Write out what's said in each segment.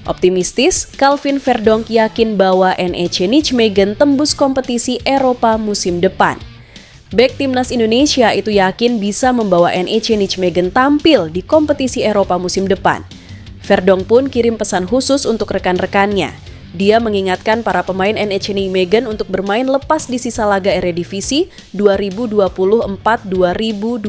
Optimistis, Calvin Verdonk yakin bahwa NEC Nijmegen tembus kompetisi Eropa musim depan. Bek timnas Indonesia itu yakin bisa membawa NEC Nijmegen tampil di kompetisi Eropa musim depan. Verdonk pun kirim pesan khusus untuk rekan-rekannya. Dia mengingatkan para pemain NEC Nijmegen untuk bermain lepas di sisa laga Eredivisie 2024-2025.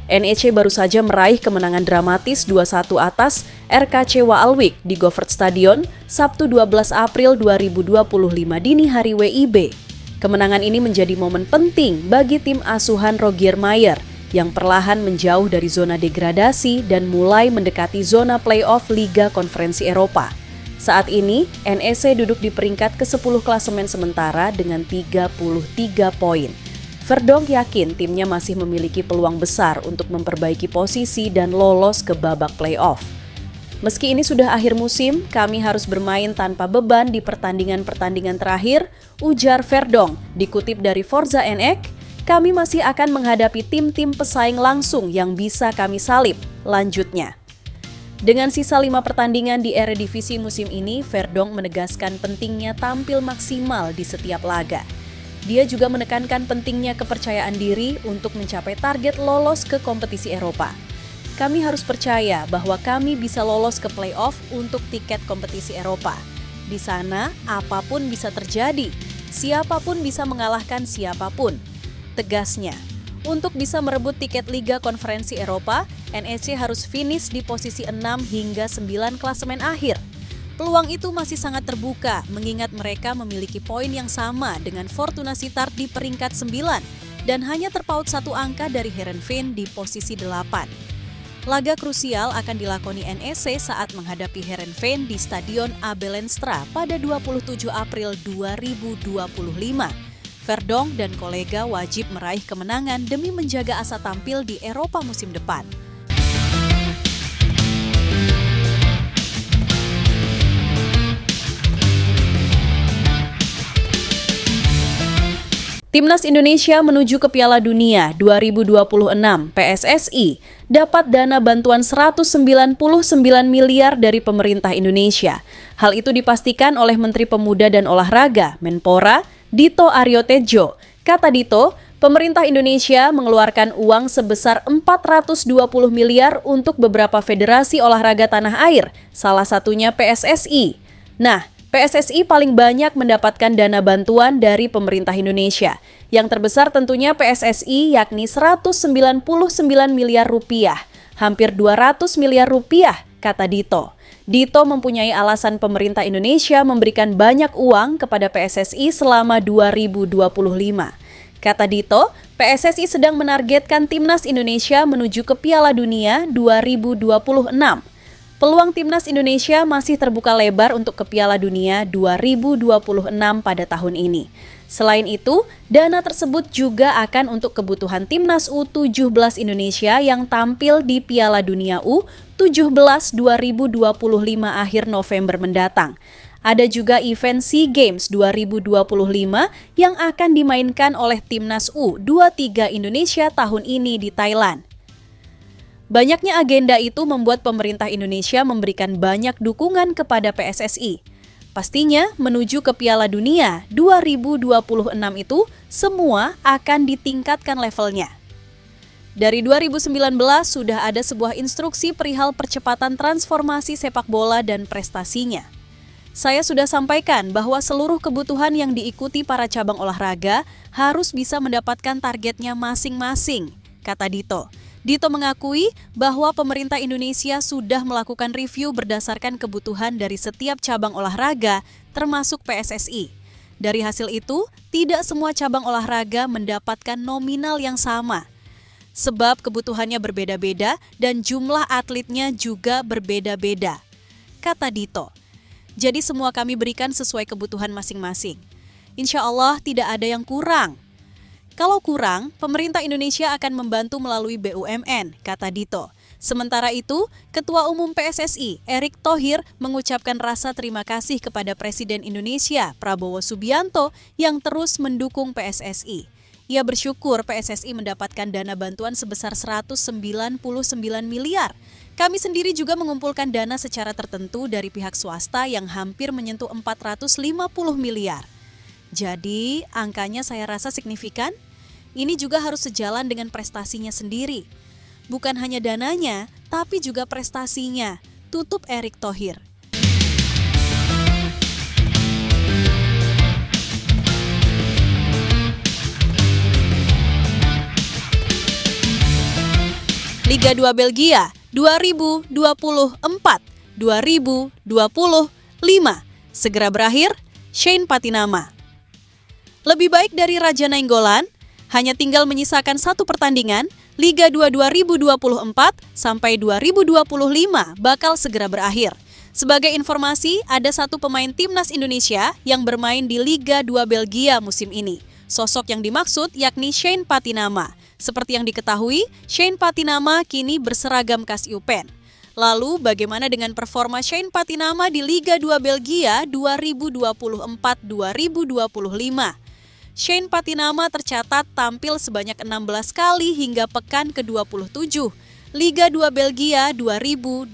NEC baru saja meraih kemenangan dramatis 2-1 atas RKC Waalwijk di Govaert Stadion Sabtu 12 April 2025 dini hari WIB. Kemenangan ini menjadi momen penting bagi tim asuhan Rogier Maier yang perlahan menjauh dari zona degradasi dan mulai mendekati zona play-off Liga Konferensi Eropa. Saat ini, NEC duduk di peringkat ke-10 klasemen sementara dengan 33 poin. Verdonk yakin timnya masih memiliki peluang besar untuk memperbaiki posisi dan lolos ke babak play-off. Meski ini sudah akhir musim, kami harus bermain tanpa beban di pertandingan-pertandingan terakhir, ujar Verdonk. Dikutip dari Forza NX, kami masih akan menghadapi tim-tim pesaing langsung yang bisa kami salip, lanjutnya. Dengan sisa 5 pertandingan di Eredivisie musim ini, Verdonk menegaskan pentingnya tampil maksimal di setiap laga. Dia juga menekankan pentingnya kepercayaan diri untuk mencapai target lolos ke kompetisi Eropa. Kami harus percaya bahwa kami bisa lolos ke play-off untuk tiket kompetisi Eropa. Di sana, apapun bisa terjadi. Siapapun bisa mengalahkan siapapun. Tegasnya. Untuk bisa merebut tiket Liga Konferensi Eropa, NEC harus finish di posisi 6 hingga 9 klasemen akhir. Peluang itu masih sangat terbuka mengingat mereka memiliki poin yang sama dengan Fortuna Sittard di peringkat 9 dan hanya terpaut 1 angka dari Heerenveen di posisi 8. Laga krusial akan dilakoni NEC saat menghadapi Heerenveen di Stadion AB Lenstra pada 27 April 2025. Verdonk dan kolega wajib meraih kemenangan demi menjaga asa tampil di Eropa musim depan. Timnas Indonesia menuju ke Piala Dunia 2026. PSSI dapat dana bantuan 199 miliar dari pemerintah Indonesia. Hal itu dipastikan oleh Menteri Pemuda dan Olahraga, Menpora, Dito Aryo Tejo. Kata Dito, pemerintah Indonesia mengeluarkan uang sebesar 420 miliar untuk beberapa federasi olahraga tanah air, salah satunya PSSI. Nah, PSSI paling banyak mendapatkan dana bantuan dari pemerintah Indonesia. Yang terbesar tentunya PSSI yakni 199 miliar rupiah, hampir 200 miliar rupiah, kata Dito. Dito mempunyai alasan pemerintah Indonesia memberikan banyak uang kepada PSSI selama 2025. Kata Dito, PSSI sedang menargetkan timnas Indonesia menuju ke Piala Dunia 2026. Peluang timnas Indonesia masih terbuka lebar untuk ke Piala Dunia 2026 pada tahun ini. Selain itu, dana tersebut juga akan untuk kebutuhan timnas U17 Indonesia yang tampil di Piala Dunia U17 2025 akhir November mendatang. Ada juga event SEA Games 2025 yang akan dimainkan oleh timnas U23 Indonesia tahun ini di Thailand. Banyaknya agenda itu membuat pemerintah Indonesia memberikan banyak dukungan kepada PSSI. Pastinya menuju ke Piala Dunia 2026 itu semua akan ditingkatkan levelnya. Dari 2019 sudah ada sebuah instruksi perihal percepatan transformasi sepak bola dan prestasinya. Saya sudah sampaikan bahwa seluruh kebutuhan yang diikuti para cabang olahraga harus bisa mendapatkan targetnya masing-masing, kata Dito. Dito mengakui bahwa pemerintah Indonesia sudah melakukan review berdasarkan kebutuhan dari setiap cabang olahraga, termasuk PSSI. Dari hasil itu, tidak semua cabang olahraga mendapatkan nominal yang sama. Sebab kebutuhannya berbeda-beda dan jumlah atletnya juga berbeda-beda, kata Dito. Jadi semua kami berikan sesuai kebutuhan masing-masing. Insya Allah tidak ada yang kurang. Kalau kurang, pemerintah Indonesia akan membantu melalui BUMN, kata Dito. Sementara itu, Ketua Umum PSSI, Erick Thohir, mengucapkan rasa terima kasih kepada Presiden Indonesia, Prabowo Subianto, yang terus mendukung PSSI. Ia bersyukur PSSI mendapatkan dana bantuan sebesar 199 miliar. Kami sendiri juga mengumpulkan dana secara tertentu dari pihak swasta yang hampir menyentuh 450 miliar. Jadi, angkanya saya rasa signifikan. Ini juga harus sejalan dengan prestasinya sendiri. Bukan hanya dananya, tapi juga prestasinya, tutup Erick Thohir. Liga 2 Belgia 2024-2025 segera berakhir, Shane Patinama. Lebih baik dari Raja Nainggolan, hanya tinggal menyisakan satu pertandingan, Liga 2 2024 sampai 2025 bakal segera berakhir. Sebagai informasi, ada satu pemain timnas Indonesia yang bermain di Liga 2 Belgia musim ini. Sosok yang dimaksud yakni Shane Patinama. Seperti yang diketahui, Shane Patinama kini berseragam KAS Eupen. Lalu, bagaimana dengan performa Shane Patinama di Liga 2 Belgia 2024-2025? Shane Patinama tercatat tampil sebanyak 16 kali hingga pekan ke-27. Liga 2 Belgia 2024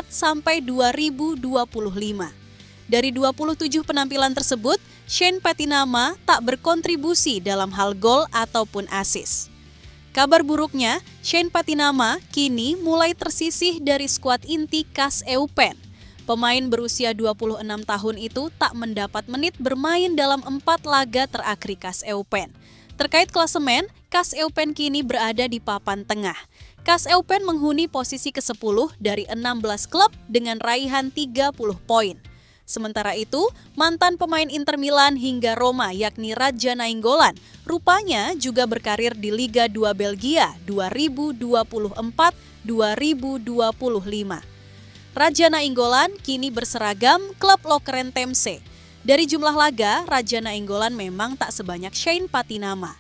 sampai 2025. Dari 27 penampilan tersebut, Shane Patinama tak berkontribusi dalam hal gol ataupun assist. Kabar buruknya, Shane Patinama kini mulai tersisih dari skuad inti KAS Eupen. Pemain berusia 26 tahun itu tak mendapat menit bermain dalam 4 laga terakhir KAS Eupen. Terkait klasemen, KAS Eupen kini berada di papan tengah. KAS Eupen menghuni posisi ke-10 dari 16 klub dengan raihan 30 poin. Sementara itu, mantan pemain Inter Milan hingga Roma yakni Raja Nainggolan rupanya juga berkarir di Liga 2 Belgia 2024-2025. Raja Nainggolan kini berseragam klub Lokeren Temse. Dari jumlah laga, Raja Nainggolan memang tak sebanyak Shane Patinama.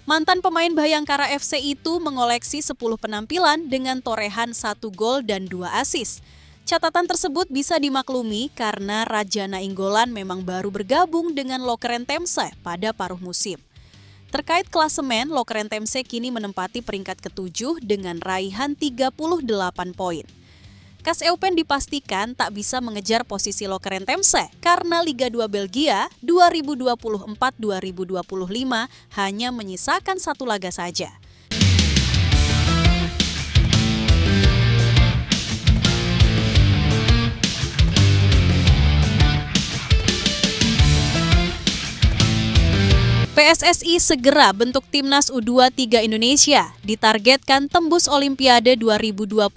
Mantan pemain Bayangkara FC itu mengoleksi 10 penampilan dengan torehan 1 gol dan 2 assist. Catatan tersebut bisa dimaklumi karena Raja Nainggolan memang baru bergabung dengan Lokeren Temse pada paruh musim. Terkait klasemen, Lokeren Temse kini menempati peringkat ke-7 dengan raihan 38 poin. KAS Eupen dipastikan tak bisa mengejar posisi Lokeren Temse karena Liga 2 Belgia 2024-2025 hanya menyisakan 1 laga saja. PSSI segera bentuk Timnas U23 Indonesia, ditargetkan tembus Olimpiade 2028.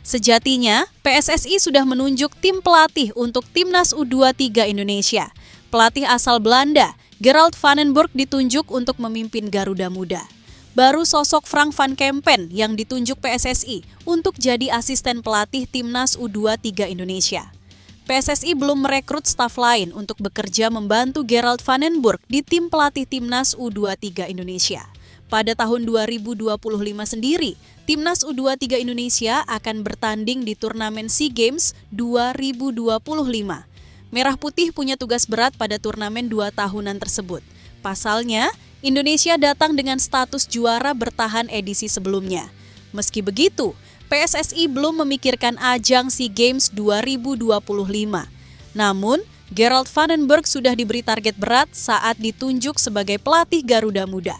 Sejatinya, PSSI sudah menunjuk tim pelatih untuk Timnas U23 Indonesia. Pelatih asal Belanda, Gerald van den Burg ditunjuk untuk memimpin Garuda Muda. Baru sosok Frank van Kempen yang ditunjuk PSSI untuk jadi asisten pelatih Timnas U23 Indonesia. PSSI belum merekrut staf lain untuk bekerja membantu Gerald van den Burg di tim pelatih Timnas U23 Indonesia. Pada tahun 2025 sendiri, Timnas U23 Indonesia akan bertanding di turnamen SEA Games 2025. Merah Putih punya tugas berat pada turnamen 2 tahunan tersebut. Pasalnya, Indonesia datang dengan status juara bertahan edisi sebelumnya. Meski begitu, PSSI belum memikirkan ajang SEA Games 2025. Namun, Gerald van den Burg sudah diberi target berat saat ditunjuk sebagai pelatih Garuda Muda.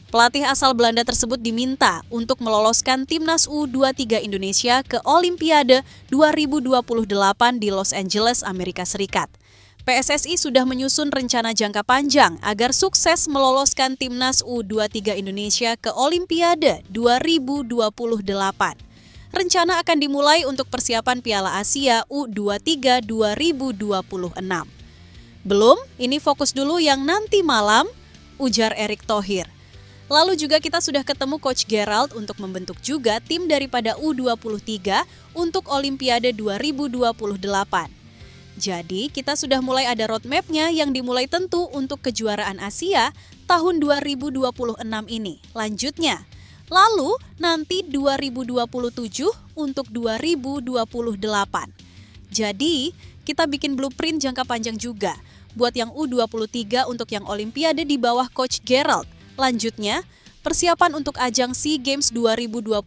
Pelatih asal Belanda tersebut diminta untuk meloloskan Timnas U23 Indonesia ke Olimpiade 2028 di Los Angeles, Amerika Serikat. PSSI sudah menyusun rencana jangka panjang agar sukses meloloskan Timnas U23 Indonesia ke Olimpiade 2028. Rencana akan dimulai untuk persiapan Piala Asia U23 2026. Belum, ini fokus dulu yang nanti malam, ujar Erick Thohir. Lalu juga kita sudah ketemu Coach Gerald untuk membentuk juga tim daripada U23 untuk Olimpiade 2028. Jadi kita sudah mulai ada roadmap-nya yang dimulai tentu untuk kejuaraan Asia tahun 2026 ini. Lanjutnya, lalu nanti 2027 untuk 2028. Jadi kita bikin blueprint jangka panjang juga. buat yang U23 untuk yang Olimpiade di bawah Coach Gerald. Lanjutnya, persiapan untuk ajang SEA Games 2025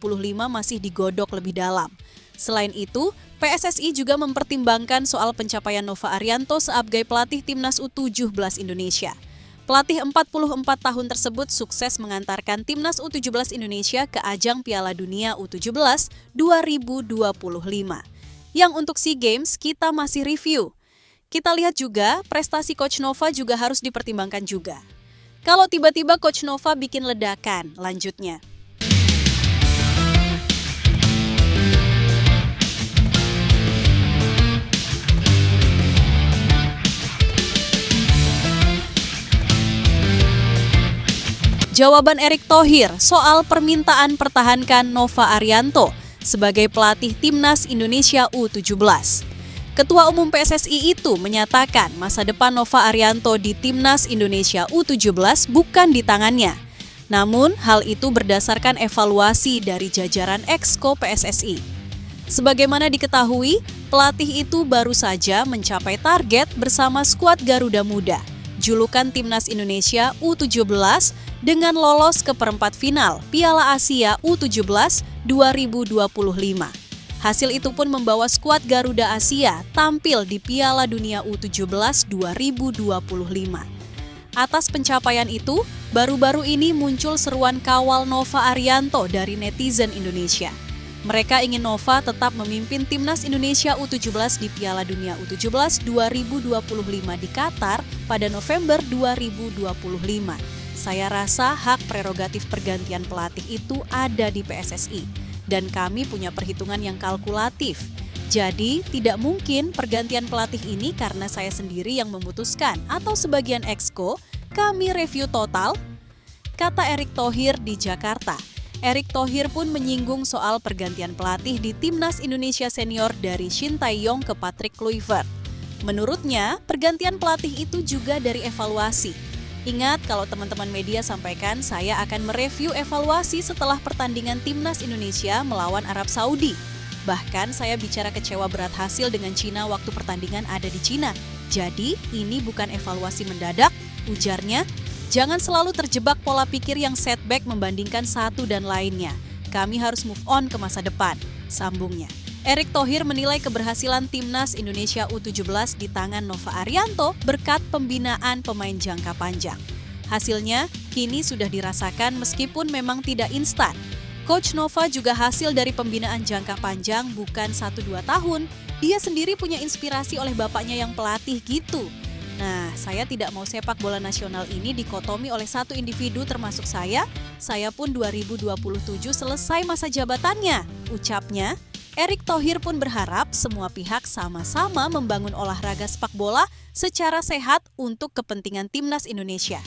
masih digodok lebih dalam. Selain itu, PSSI juga mempertimbangkan soal pencapaian Nova Arianto sebagai pelatih Timnas U17 Indonesia. Pelatih 44 tahun tersebut sukses mengantarkan Timnas U17 Indonesia ke ajang Piala Dunia U17 2025. Yang untuk SEA Games kita masih review. Kita lihat juga prestasi Coach Nova juga harus dipertimbangkan juga. Kalau tiba-tiba Coach Nova bikin ledakan, lanjutnya. Jawaban Erick Thohir soal permintaan pertahankan Nova Arianto sebagai pelatih Timnas Indonesia U17. Ketua Umum PSSI itu menyatakan masa depan Nova Arianto di Timnas Indonesia U17 bukan di tangannya. Namun, hal itu berdasarkan evaluasi dari jajaran Exco PSSI. Sebagaimana diketahui, pelatih itu baru saja mencapai target bersama skuad Garuda Muda, julukan Timnas Indonesia U17 dengan lolos ke perempat final Piala Asia U17 2025. Hasil itu pun membawa skuad Garuda Asia tampil di Piala Dunia U17 2025. Atas pencapaian itu, baru-baru ini muncul seruan kawal Nova Arianto dari netizen Indonesia. Mereka ingin Nova tetap memimpin Timnas Indonesia U17 di Piala Dunia U17 2025 di Qatar pada November 2025. Saya rasa hak prerogatif pergantian pelatih itu ada di PSSI dan kami punya perhitungan yang kalkulatif. Jadi, tidak mungkin pergantian pelatih ini karena saya sendiri yang memutuskan atau sebagian exco, kami review total, kata Erick Thohir di Jakarta. Erick Thohir pun menyinggung soal pergantian pelatih di Timnas Indonesia Senior dari Shin Tae-yong ke Patrick Kluivert. Menurutnya, pergantian pelatih itu juga dari evaluasi. Ingat, kalau teman-teman media sampaikan, saya akan mereview evaluasi setelah pertandingan Timnas Indonesia melawan Arab Saudi. Bahkan saya bicara kecewa berat hasil dengan Cina waktu pertandingan ada di Cina. Jadi, ini bukan evaluasi mendadak, ujarnya. Jangan selalu terjebak pola pikir yang setback membandingkan satu dan lainnya. Kami harus move on ke masa depan, sambungnya. Erick Thohir menilai keberhasilan Timnas Indonesia U17 di tangan Nova Arianto berkat pembinaan pemain jangka panjang. Hasilnya kini sudah dirasakan meskipun memang tidak instan. Coach Nova juga hasil dari pembinaan jangka panjang bukan 1-2 tahun. Dia sendiri punya inspirasi oleh bapaknya yang pelatih gitu. Nah, saya tidak mau sepak bola nasional ini dikotomi oleh satu individu termasuk saya. Saya pun 2027 selesai masa jabatannya, ucapnya. Erick Thohir pun berharap semua pihak sama-sama membangun olahraga sepak bola secara sehat untuk kepentingan Timnas Indonesia.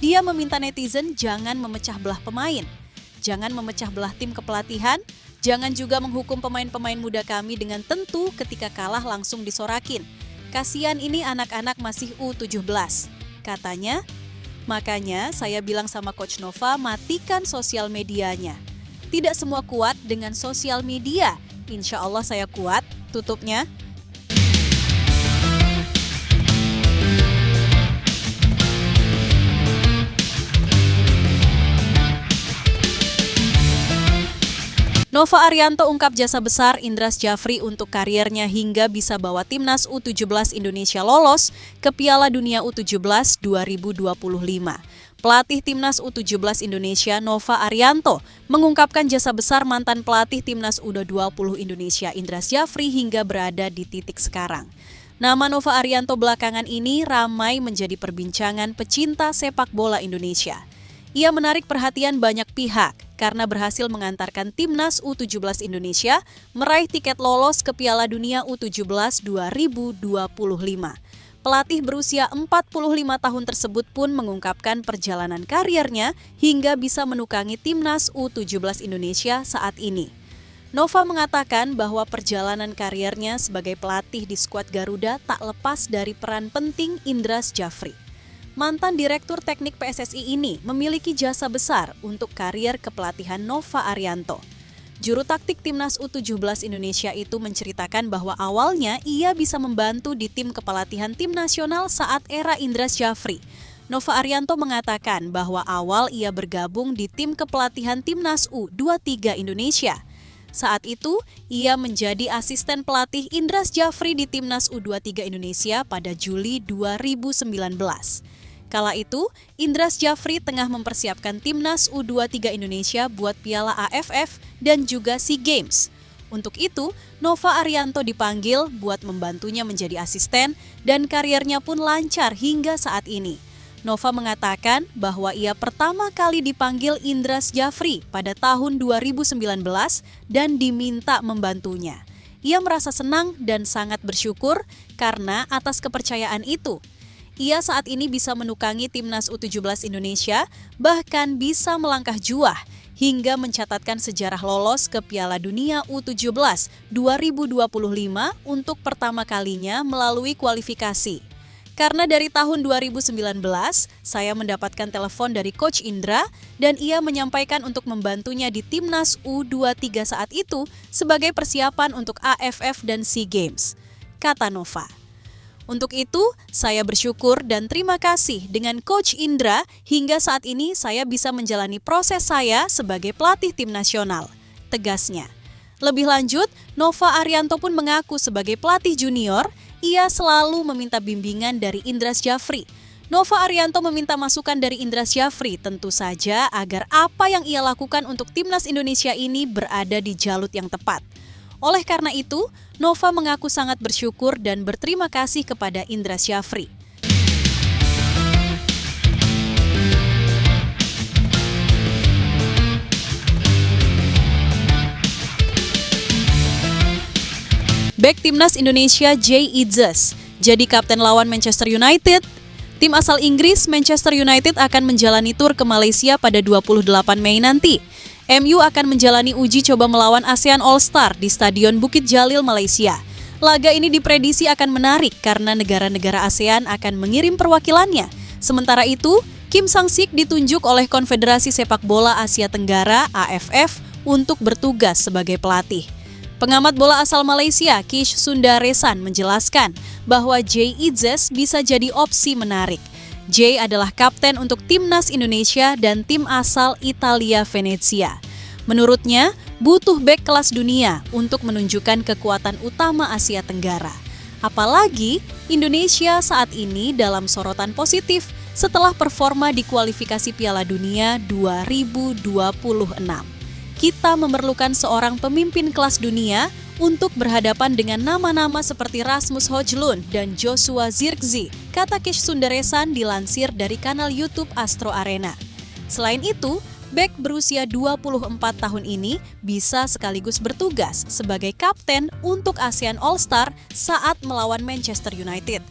Dia meminta netizen jangan memecah belah pemain, jangan memecah belah tim kepelatihan, jangan juga menghukum pemain-pemain muda kami dengan tentu ketika kalah langsung disorakin. Kasian ini anak-anak masih U17, katanya. Makanya saya bilang sama Coach Nova matikan sosial medianya. Tidak semua kuat dengan sosial media. Insya Allah saya kuat, tutupnya. Nova Arianto ungkap jasa besar Indras Jafri untuk kariernya hingga bisa bawa Timnas U17 Indonesia lolos ke Piala Dunia U17 2025. Pelatih Timnas U17 Indonesia Nova Arianto mengungkapkan jasa besar mantan pelatih Timnas U20 Indonesia Indras Jafri hingga berada di titik sekarang. Nama Nova Arianto belakangan ini ramai menjadi perbincangan pecinta sepak bola Indonesia. Ia menarik perhatian banyak pihak karena berhasil mengantarkan Timnas U17 Indonesia meraih tiket lolos ke Piala Dunia U17 2025. Pelatih berusia 45 tahun tersebut pun mengungkapkan perjalanan kariernya hingga bisa menukangi Timnas U17 Indonesia saat ini. Nova mengatakan bahwa perjalanan kariernya sebagai pelatih di skuad Garuda tak lepas dari peran penting Indras Jafri. Mantan Direktur Teknik PSSI ini memiliki jasa besar untuk karier kepelatihan Nova Arianto. Juru taktik Timnas U17 Indonesia itu menceritakan bahwa awalnya ia bisa membantu di tim kepelatihan tim nasional saat era Indra Syafri. Nova Arianto mengatakan bahwa awal ia bergabung di tim kepelatihan Timnas U23 Indonesia. Saat itu, ia menjadi asisten pelatih Indra Syafri di Timnas U23 Indonesia pada Juli 2019. Kala itu, Indra Syafri tengah mempersiapkan Timnas U23 Indonesia buat Piala AFF dan juga SEA Games. Untuk itu, Nova Arianto dipanggil buat membantunya menjadi asisten dan karirnya pun lancar hingga saat ini. Nova mengatakan bahwa ia pertama kali dipanggil Indra Syafri pada tahun 2019 dan diminta membantunya. Ia merasa senang dan sangat bersyukur karena atas kepercayaan itu. Ia saat ini bisa menukangi Timnas U17 Indonesia, bahkan bisa melangkah juah hingga mencatatkan sejarah lolos ke Piala Dunia U17 2025 untuk pertama kalinya melalui kualifikasi. Karena dari tahun 2019, saya mendapatkan telepon dari Coach Indra dan ia menyampaikan untuk membantunya di Timnas U23 saat itu sebagai persiapan untuk AFF dan SEA Games, kata Nova. Untuk itu, saya bersyukur dan terima kasih dengan Coach Indra hingga saat ini saya bisa menjalani proses saya sebagai pelatih tim nasional, tegasnya. Lebih lanjut, Nova Arianto pun mengaku sebagai pelatih junior, ia selalu meminta bimbingan dari Indra Syafri. Nova Arianto meminta masukan dari Indra Syafri tentu saja agar apa yang ia lakukan untuk Timnas Indonesia ini berada di jalut yang tepat. Oleh karena itu, Nova mengaku sangat bersyukur dan berterima kasih kepada Indra Syafri. Bek Timnas Indonesia Jay Idzes jadi kapten lawan Manchester United. Tim asal Inggris Manchester United akan menjalani tur ke Malaysia pada 28 Mei nanti. MU akan menjalani uji coba melawan ASEAN All-Star di Stadion Bukit Jalil, Malaysia. Laga ini diprediksi akan menarik karena negara-negara ASEAN akan mengirim perwakilannya. Sementara itu, Kim Sang-sik ditunjuk oleh Konfederasi Sepak Bola Asia Tenggara (AFF) untuk bertugas sebagai pelatih. Pengamat bola asal Malaysia, Kish Sundaresan, menjelaskan bahwa Jay Idzes bisa jadi opsi menarik. Jay adalah kapten untuk Timnas Indonesia dan tim asal Italia Venezia. Menurutnya, butuh bek kelas dunia untuk menunjukkan kekuatan utama Asia Tenggara. Apalagi Indonesia saat ini dalam sorotan positif setelah performa di kualifikasi Piala Dunia 2026. Kita memerlukan seorang pemimpin kelas dunia untuk berhadapan dengan nama-nama seperti Rasmus Højlund dan Joshua Zirkzee, kata Kish Sundaresan dilansir dari kanal YouTube Astro Arena. Selain itu, bek berusia 24 tahun ini bisa sekaligus bertugas sebagai kapten untuk ASEAN All-Star saat melawan Manchester United.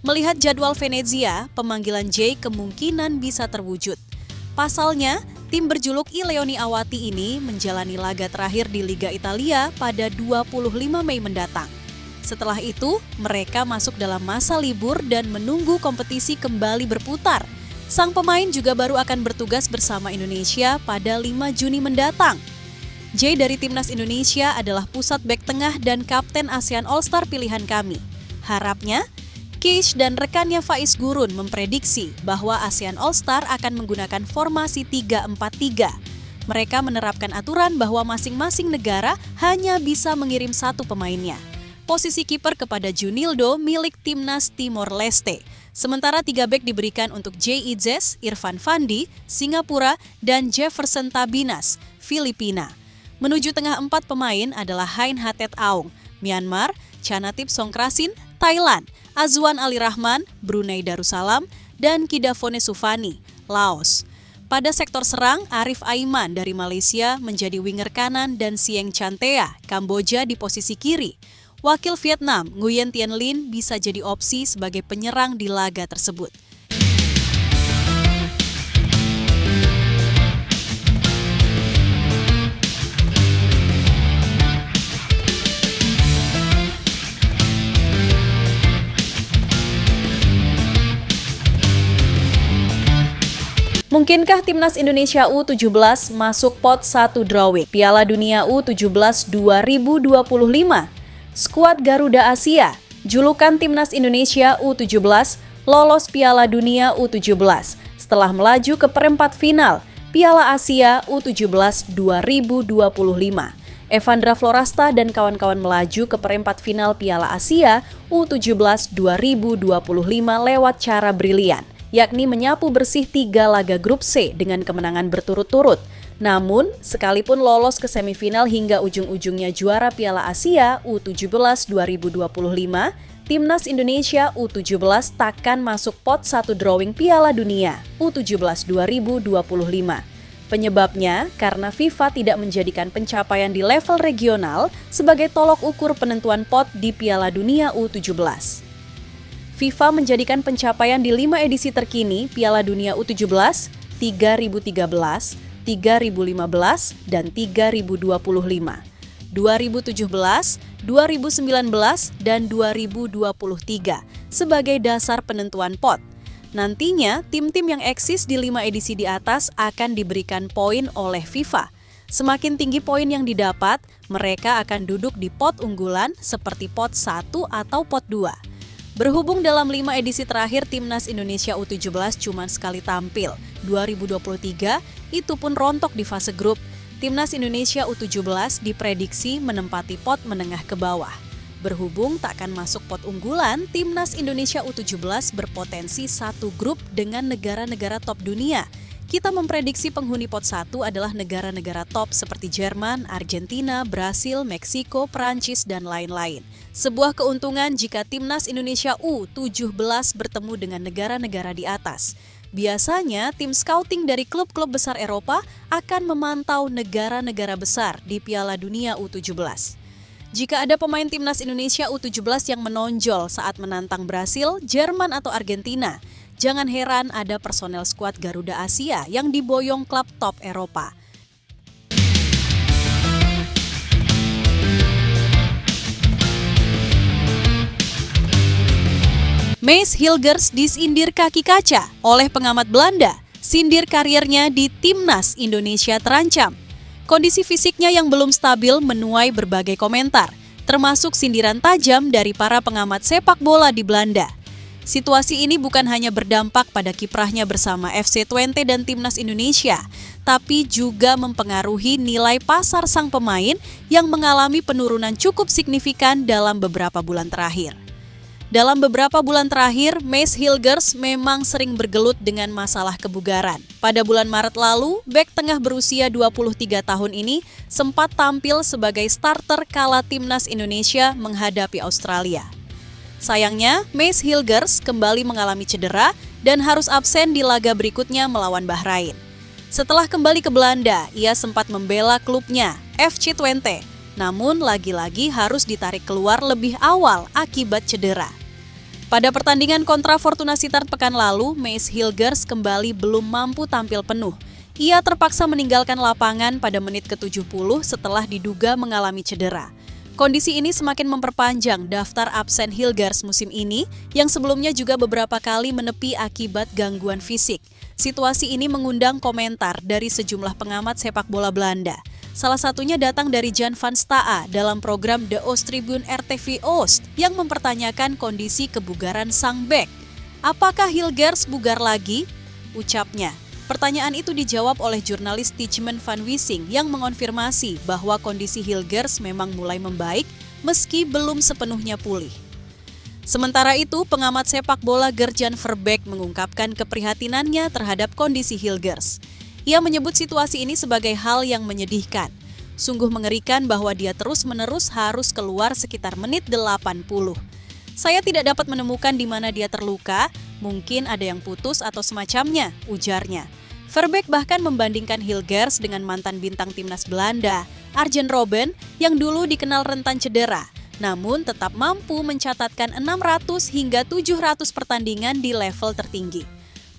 Melihat jadwal Venezia, pemanggilan Jay kemungkinan bisa terwujud. Pasalnya, tim berjuluk I Leoni Awati ini menjalani laga terakhir di Liga Italia pada 25 Mei mendatang. Setelah itu, mereka masuk dalam masa libur dan menunggu kompetisi kembali berputar. Sang pemain juga baru akan bertugas bersama Indonesia pada 5 Juni mendatang. Jay dari Timnas Indonesia adalah pusat bek tengah dan kapten ASEAN All-Star pilihan kami. Harapnya, Kish dan rekannya Faiz Gurun memprediksi bahwa ASEAN All-Star akan menggunakan formasi 3-4-3. Mereka menerapkan aturan bahwa masing-masing negara hanya bisa mengirim satu pemainnya. Posisi kiper kepada Junildo milik Timnas Timor Leste. Sementara 3 bek diberikan untuk Jay Idzes, Irfan Fandi, Singapura, dan Jefferson Tabinas, Filipina. Menuju tengah 4 pemain adalah Hein Hatet Aung, Myanmar, Chanatip Songkrasin, Thailand, Azwan Ali Rahman, Brunei Darussalam, dan Kidafone Sufani, Laos. Pada sektor serang, Arif Aiman dari Malaysia menjadi winger kanan dan Sieng Chantea, Kamboja di posisi kiri. Wakil Vietnam, Nguyen Tien Linh bisa jadi opsi sebagai penyerang di laga tersebut. Mungkin Mungkinkah Timnas Indonesia U17 masuk pot 1 drawing Piala Dunia U17 2025? Skuad Garuda Asia, julukan Timnas Indonesia U17, lolos Piala Dunia U17 setelah melaju ke perempat final Piala Asia U17 2025. Evandra Florasta dan kawan-kawan melaju ke perempat final Piala Asia U17 2025 lewat cara brilian, yakni menyapu bersih 3 laga grup C dengan kemenangan berturut-turut. Namun, sekalipun lolos ke semifinal hingga ujung-ujungnya juara Piala Asia U17 2025, Timnas Indonesia U17 takkan masuk pot 1 drawing Piala Dunia U17 2025. Penyebabnya karena FIFA tidak menjadikan pencapaian di level regional sebagai tolok ukur penentuan pot di Piala Dunia U17. FIFA menjadikan pencapaian di 5 edisi terkini Piala Dunia U17, 3013, 3015, dan 3025, 2017, 2019, dan 2023 sebagai dasar penentuan pot. Nantinya, tim-tim yang eksis di 5 edisi di atas akan diberikan poin oleh FIFA. Semakin tinggi poin yang didapat, mereka akan duduk di pot unggulan seperti pot 1 atau pot 2. Berhubung dalam 5 edisi terakhir Timnas Indonesia U17 cuma sekali tampil, 2023 itu pun rontok di fase grup, Timnas Indonesia U17 diprediksi menempati pot menengah ke bawah. Berhubung tak akan masuk pot unggulan, Timnas Indonesia U17 berpotensi satu grup dengan negara-negara top dunia. Kita memprediksi penghuni pot 1 adalah negara-negara top seperti Jerman, Argentina, Brasil, Meksiko, Perancis, dan lain-lain. Sebuah keuntungan jika Timnas Indonesia U17 bertemu dengan negara-negara di atas. Biasanya, tim scouting dari klub-klub besar Eropa akan memantau negara-negara besar di Piala Dunia U17. Jika ada pemain Timnas Indonesia U17 yang menonjol saat menantang Brasil, Jerman, atau Argentina, jangan heran ada personel skuad Garuda Asia yang diboyong klub top Eropa. Mees Hilgers disindir kaki kaca oleh pengamat Belanda. Sindir karirnya di Timnas Indonesia terancam. Kondisi fisiknya yang belum stabil menuai berbagai komentar, termasuk sindiran tajam dari para pengamat sepak bola di Belanda. Situasi ini bukan hanya berdampak pada kiprahnya bersama FC Twente dan Timnas Indonesia, tapi juga mempengaruhi nilai pasar sang pemain yang mengalami penurunan cukup signifikan dalam beberapa bulan terakhir. Dalam beberapa bulan terakhir, Mees Hilgers memang sering bergelut dengan masalah kebugaran. Pada bulan Maret lalu, bek tengah berusia 23 tahun ini sempat tampil sebagai starter kala Timnas Indonesia menghadapi Australia. Sayangnya, Mees Hilgers kembali mengalami cedera dan harus absen di laga berikutnya melawan Bahrain. Setelah kembali ke Belanda, ia sempat membela klubnya, FC Twente. Namun, lagi-lagi harus ditarik keluar lebih awal akibat cedera. Pada pertandingan kontra Fortuna Sittard pekan lalu, Mees Hilgers kembali belum mampu tampil penuh. Ia terpaksa meninggalkan lapangan pada menit ke-70 setelah diduga mengalami cedera. Kondisi ini semakin memperpanjang daftar absen Hilgers musim ini yang sebelumnya juga beberapa kali menepi akibat gangguan fisik. Situasi ini mengundang komentar dari sejumlah pengamat sepak bola Belanda. Salah satunya datang dari Jan van Staa dalam program De Oosttribune RTV Oost yang mempertanyakan kondisi kebugaran sang bek. Apakah Hilgers bugar lagi? Ucapnya. Pertanyaan itu dijawab oleh jurnalis Tijmen van Wissing yang mengonfirmasi bahwa kondisi Hilgers memang mulai membaik meski belum sepenuhnya pulih. Sementara itu, pengamat sepak bola Gert-Jan Verbeek mengungkapkan keprihatinannya terhadap kondisi Hilgers. Ia menyebut situasi ini sebagai hal yang menyedihkan. Sungguh mengerikan bahwa dia terus-menerus harus keluar sekitar menit 80. Saya tidak dapat menemukan di mana dia terluka, mungkin ada yang putus atau semacamnya, ujarnya. Verbeek bahkan membandingkan Hilgers dengan mantan bintang timnas Belanda, Arjen Robben, yang dulu dikenal rentan cedera, namun tetap mampu mencatatkan 600 hingga 700 pertandingan di level tertinggi.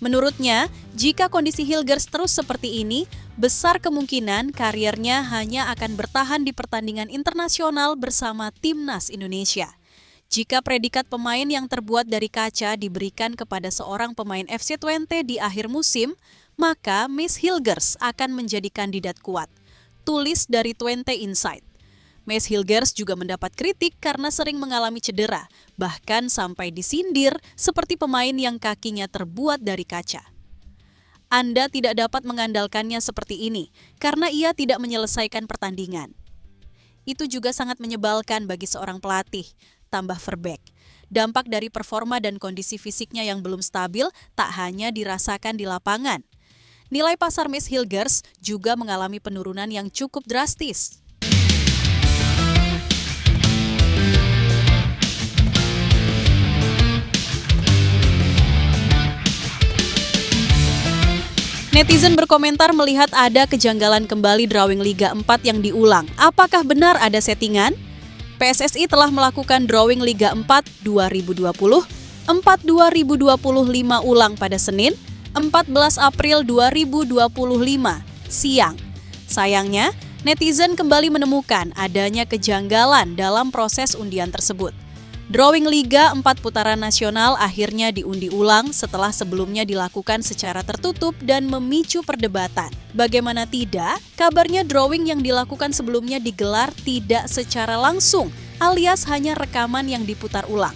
Menurutnya, jika kondisi Hilgers terus seperti ini, besar kemungkinan karirnya hanya akan bertahan di pertandingan internasional bersama Timnas Indonesia. Jika predikat pemain yang terbuat dari kaca diberikan kepada seorang pemain FC Twente di akhir musim, maka Miss Hilgers akan menjadi kandidat kuat. Tulis dari 20 Insight. Miss Hilgers juga mendapat kritik karena sering mengalami cedera, bahkan sampai disindir seperti pemain yang kakinya terbuat dari kaca. Anda tidak dapat mengandalkannya seperti ini karena ia tidak menyelesaikan pertandingan. Itu juga sangat menyebalkan bagi seorang pelatih, tambah Verbeek. Dampak dari performa dan kondisi fisiknya yang belum stabil tak hanya dirasakan di lapangan. Nilai pasar Miss Hilgers juga mengalami penurunan yang cukup drastis. Netizen berkomentar melihat ada kejanggalan kembali drawing Liga 4 yang diulang. Apakah benar ada settingan? PSSI telah melakukan drawing Liga 4 2020, 4-2025 ulang pada Senin, 14 April 2025, siang. Sayangnya, netizen kembali menemukan adanya kejanggalan dalam proses undian tersebut. Drawing Liga 4 putaran nasional akhirnya diundi ulang setelah sebelumnya dilakukan secara tertutup dan memicu perdebatan. Bagaimana tidak, kabarnya drawing yang dilakukan sebelumnya digelar tidak secara langsung, alias hanya rekaman yang diputar ulang.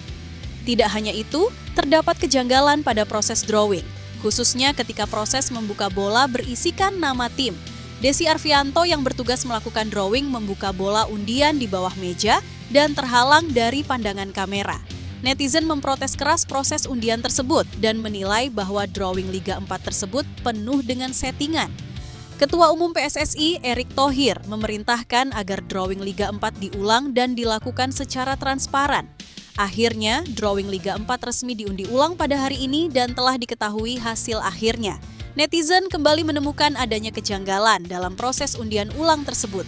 Tidak hanya itu, terdapat kejanggalan pada proses drawing, khususnya ketika proses membuka bola berisikan nama tim. Desi Arfianto yang bertugas melakukan drawing membuka bola undian di bawah meja dan terhalang dari pandangan kamera. Netizen memprotes keras proses undian tersebut dan menilai bahwa drawing Liga 4 tersebut penuh dengan settingan. Ketua Umum PSSI, Erick Thohir, memerintahkan agar drawing Liga 4 diulang dan dilakukan secara transparan. Akhirnya, drawing Liga 4 resmi diundi ulang pada hari ini dan telah diketahui hasil akhirnya. Netizen kembali menemukan adanya kejanggalan dalam proses undian ulang tersebut.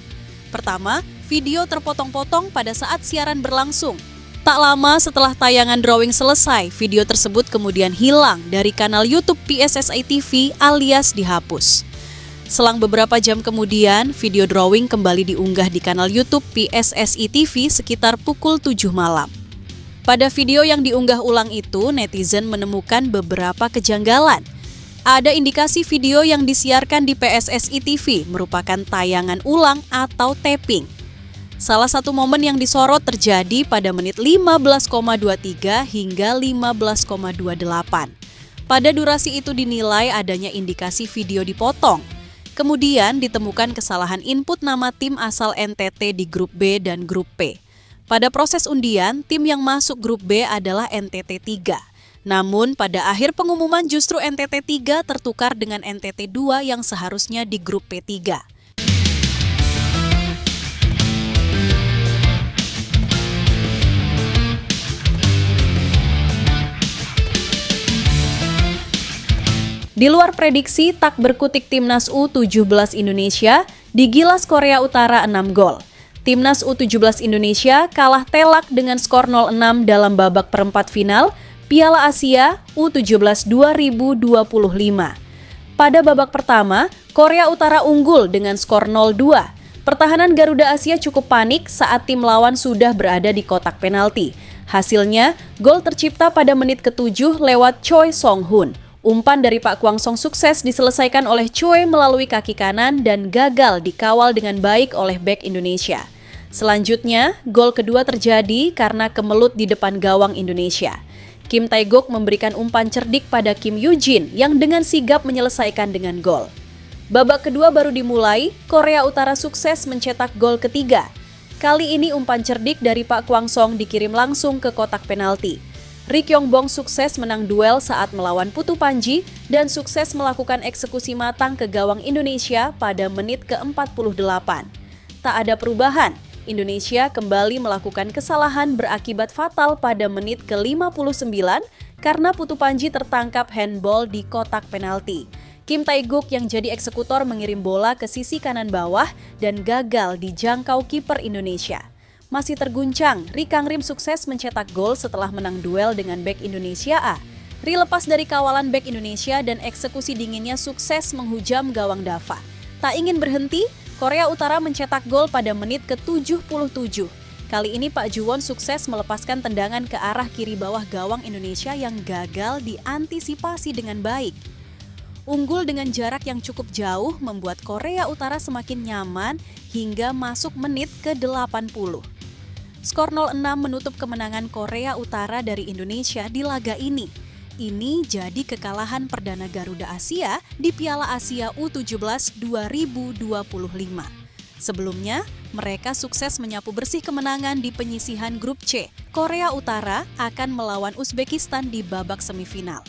Pertama, video terpotong-potong pada saat siaran berlangsung. Tak lama setelah tayangan drawing selesai, video tersebut kemudian hilang dari kanal YouTube PSSI TV alias dihapus. Selang beberapa jam kemudian, video drawing kembali diunggah di kanal YouTube PSSI TV sekitar pukul 7 malam. Pada video yang diunggah ulang itu, netizen menemukan beberapa kejanggalan. Ada indikasi video yang disiarkan di PSSI TV merupakan tayangan ulang atau taping. Salah satu momen yang disorot terjadi pada menit 15,23 hingga 15,28. Pada durasi itu dinilai adanya indikasi video dipotong. Kemudian ditemukan kesalahan input nama tim asal NTT di grup B dan grup P. Pada proses undian, tim yang masuk grup B adalah NTT 3. Namun pada akhir pengumuman justru NTT 3 tertukar dengan NTT 2 yang seharusnya di grup P3. Di luar prediksi, tak berkutik Timnas U17 Indonesia digilas Korea Utara 6 gol. Timnas U17 Indonesia kalah telak dengan skor 0-6 dalam babak perempat final Piala Asia U17 2025. Pada babak pertama, Korea Utara unggul dengan skor 0-2. Pertahanan Garuda Asia cukup panik saat tim lawan sudah berada di kotak penalti. Hasilnya, gol tercipta pada menit ke-7 lewat Choi Song-hun. Umpan dari Pak Kwang Song sukses diselesaikan oleh Choi melalui kaki kanan dan gagal dikawal dengan baik oleh bek Indonesia. Selanjutnya, gol kedua terjadi karena kemelut di depan gawang Indonesia. Kim Tae-guk memberikan umpan cerdik pada Kim Yoo-jin yang dengan sigap menyelesaikan dengan gol. Babak kedua baru dimulai, Korea Utara sukses mencetak gol ketiga. Kali ini umpan cerdik dari Pak Kwang Song dikirim langsung ke kotak penalti. Ri Kyong Bong sukses menang duel saat melawan Putu Panji dan sukses melakukan eksekusi matang ke gawang Indonesia pada menit ke-48. Tak ada perubahan. Indonesia kembali melakukan kesalahan berakibat fatal pada menit ke-59 karena Putu Panji tertangkap handball di kotak penalti. Kim Tae-guk yang jadi eksekutor mengirim bola ke sisi kanan bawah dan gagal dijangkau kiper Indonesia. Masih terguncang, Ri Kang Rim sukses mencetak gol setelah menang duel dengan bek Indonesia A. Ri lepas dari kawalan bek Indonesia dan eksekusi dinginnya sukses menghujam gawang Dava. Tak ingin berhenti, Korea Utara mencetak gol pada menit ke-77. Kali ini Pak Juwon sukses melepaskan tendangan ke arah kiri bawah gawang Indonesia yang gagal diantisipasi dengan baik. Unggul dengan jarak yang cukup jauh membuat Korea Utara semakin nyaman hingga masuk menit ke-80. Skor 0-6 menutup kemenangan Korea Utara dari Indonesia di laga ini. Ini jadi kekalahan perdana Garuda Asia di Piala Asia U17 2025. Sebelumnya, mereka sukses menyapu bersih kemenangan di penyisihan grup C. Korea Utara akan melawan Uzbekistan di babak semifinal.